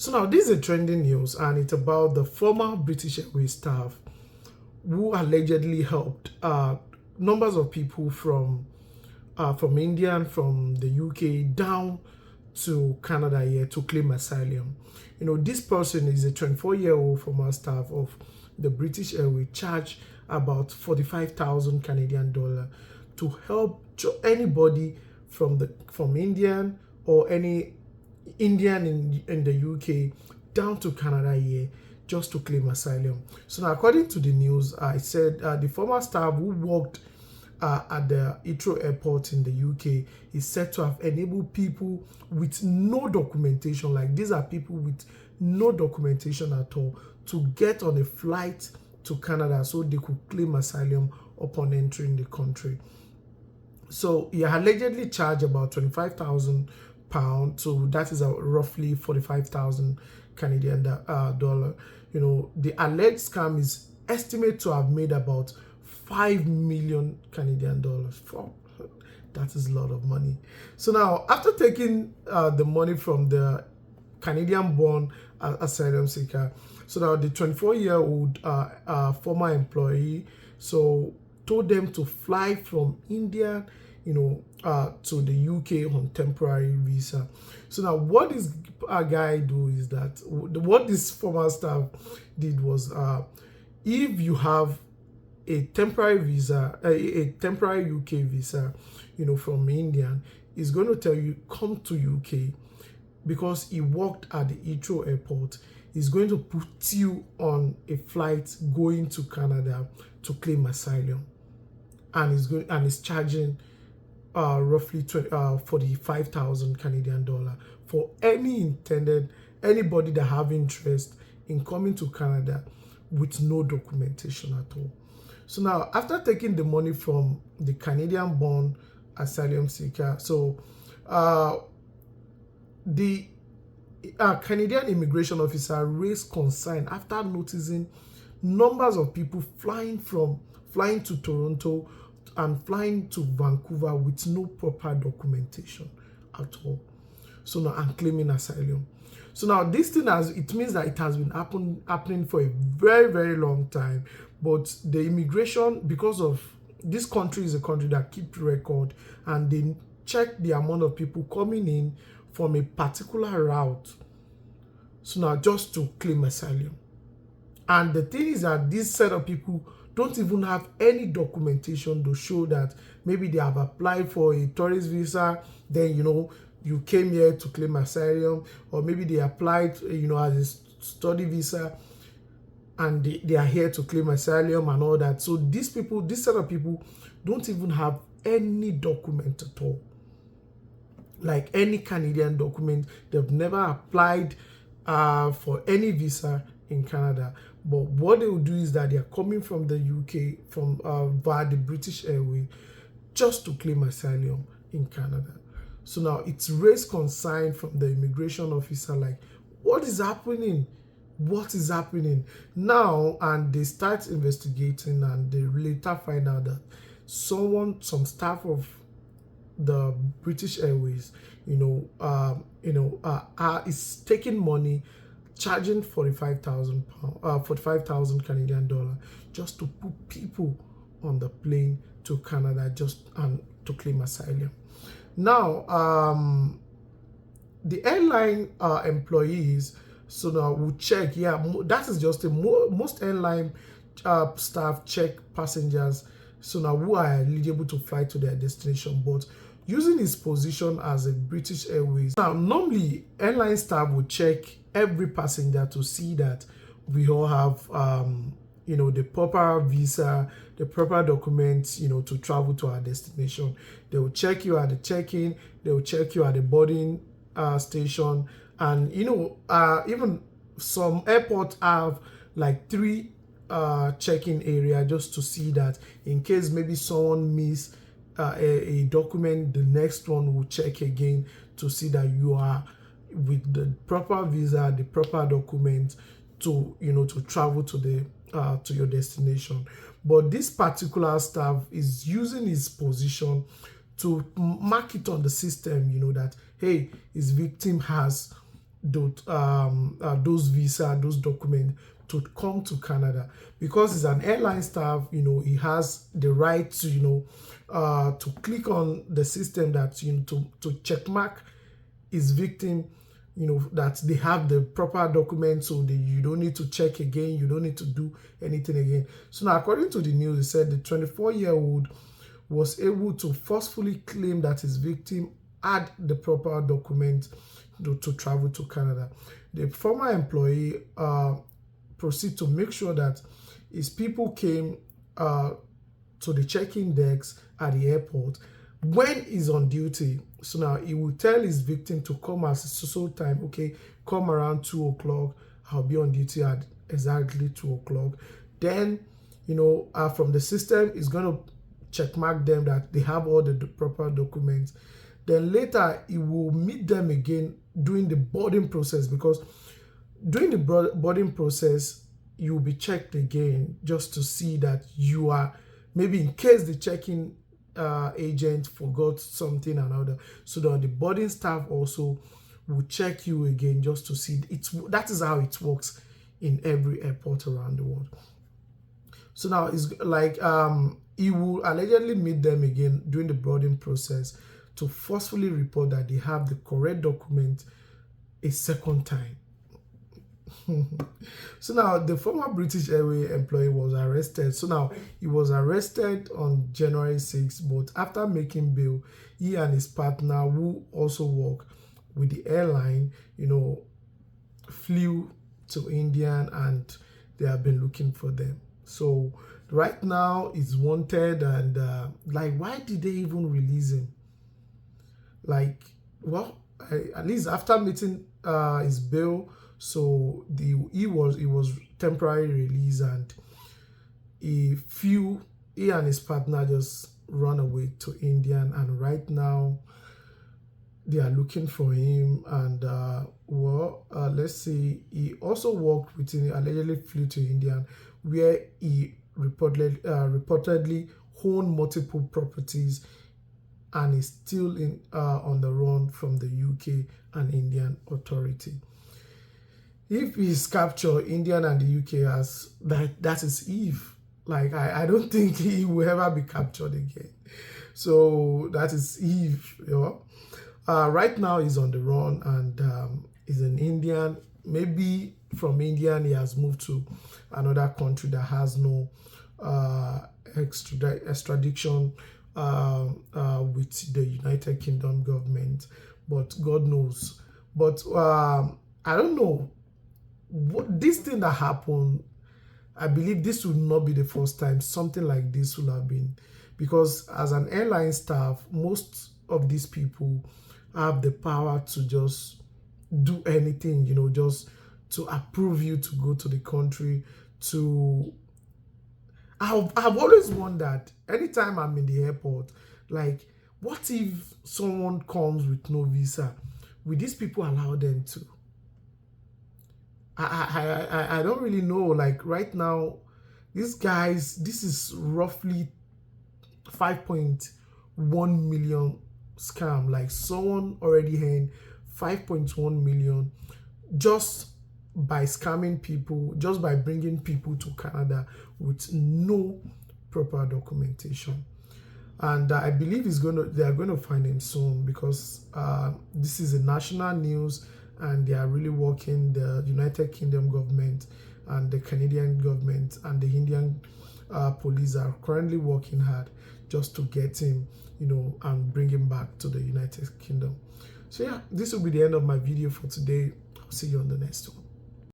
So now this is a trending news, and it's about the former British Airways staff who allegedly helped numbers of people from India and from the UK down to Canada here to claim asylum. This person is a 24-year-old former staff of the British Airways, charged about 45,000 Canadian dollar to help anybody from Indian or any Indian in the UK down to Canada here just to claim asylum. So now, according to the news, I said the former staff who worked at the Heathrow Airport in the UK is said to have enabled people with no documentation, like these are people with no documentation at all, to get on a flight to Canada so they could claim asylum upon entering the country. So he allegedly charged about £25,000, so that is roughly 45,000 Canadian dollar. The alleged scam is estimated to have made about 5 million Canadian dollars. That is a lot of money. So now, after taking the money from the Canadian-born asylum seeker, so now the 24-year-old former employee told them to fly from India to the UK on temporary visa. So now what this guy do is that what this former staff did was, if you have a temporary visa, a temporary UK visa, from India, is going to tell you come to UK because he worked at the Heathrow Airport. He's going to put you on a flight going to Canada to claim asylum, and he's charging roughly 45,000 Canadian dollar for anybody that have interest in coming to Canada with no documentation at all. So now, after taking the money from the Canadian-born asylum seeker, the Canadian immigration officer raised concern after noticing numbers of people flying to Toronto and flying to Vancouver with no proper documentation at all. So now, I'm claiming asylum. So now this thing it means that it has been happening for a very, very long time. But the immigration, because of this country is a country that keeps record, and they check the amount of people coming in from a particular route. So now, just to claim asylum. And the thing is that this set of people don't even have any documentation to show that maybe they have applied for a tourist visa, then you came here to claim asylum, or maybe they applied as a study visa and they are here to claim asylum and all that. So this set of people don't even have any document at all, like any Canadian document. They've never applied for any visa in Canada. But what they will do is that they are coming from the UK via the British Airways just to claim asylum in Canada. So now it's raised concern from the immigration officer, like, what is happening? What is happening now? And they start investigating, and they later find out that some staff of the British Airways, is taking money, charging 45,000 Canadian dollar just to put people on the plane to Canada and to claim asylum. Now, the airline employees, so now we'll check. Yeah, that is just most airline staff check passengers, so now who are eligible to fly to their destination. But using his position as a British Airways, now normally airline staff would check every passenger to see that we all have the proper visa, the proper documents, to travel to our destination. They will check you at the check-in, they will check you at the boarding station, and even some airports have like 3 check-in area just to see that in case maybe someone miss a document, the next one will check again to see that you are with the proper visa, the proper document to travel to your destination. But this particular staff is using his position to mark it on the system, that hey, his victim has those visa, those documents to come to Canada, because he's an airline staff. He has the right to to click on the system that to check mark his victim, that they have the proper documents, so that you don't need to check again, you don't need to do anything again. So now, according to the news, it said the 24-year-old was able to forcefully claim that his victim had the proper document to travel to Canada. The former employee proceeded to make sure that his people came to the check-in decks at the airport when he's on duty. So now he will tell his victim to come at so time. Okay, come around 2 o'clock. I'll be on duty at exactly 2 o'clock. Then, from the system, it's going to check mark them that they have all the proper documents. Then later, he will meet them again during the boarding process, because during the boarding process, you will be checked again just to see that you are, maybe in case the check-in agent forgot something and other, so that the boarding staff also will check you again just to see. That is how it works in every airport around the world. So now it's like he will allegedly meet them again during the boarding process to forcefully report that they have the correct document a second time. So now the former British Airways employee was arrested. So now he was arrested on January 6th, but after making bail, he and his partner, who also work with the airline, flew to India, and they have been looking for them. So right now he's wanted, and like, why did they even release him? Like, well, at least after meeting his bail, so he was temporarily released, and he and his partner just run away to India, and right now they are looking for him. And let's see, he also worked with him, allegedly flew to India, where he reportedly owned multiple properties, and is still on the run from the UK and Indian authority. If he's captured, Indian and the UK has that is if. Like, I don't think he will ever be captured again. So that is if. Right now he's on the run, and he's an Indian. Maybe from Indian he has moved to another country that has no extradition with the United Kingdom government, but God knows. But I don't know. This thing that happened, I believe this would not be the first time something like this will have been, because as an airline staff, most of these people have the power to just do anything, just to approve you to go to the country. I've always wondered, anytime I'm in the airport, like, what if someone comes with no visa? Will these people allow them to? I don't really know. Like, right now, these guys, this is roughly 5.1 million scam. Like, someone already earned 5.1 million just by scamming people, just by bringing people to Canada with no proper documentation. And I believe they are going to find him soon, because this is a national news, and they are really working. The United Kingdom government and the Canadian government and the Indian police are currently working hard just to get him, and bring him back to the United Kingdom. So yeah, this will be the end of my video for today. I'll see you on the next one.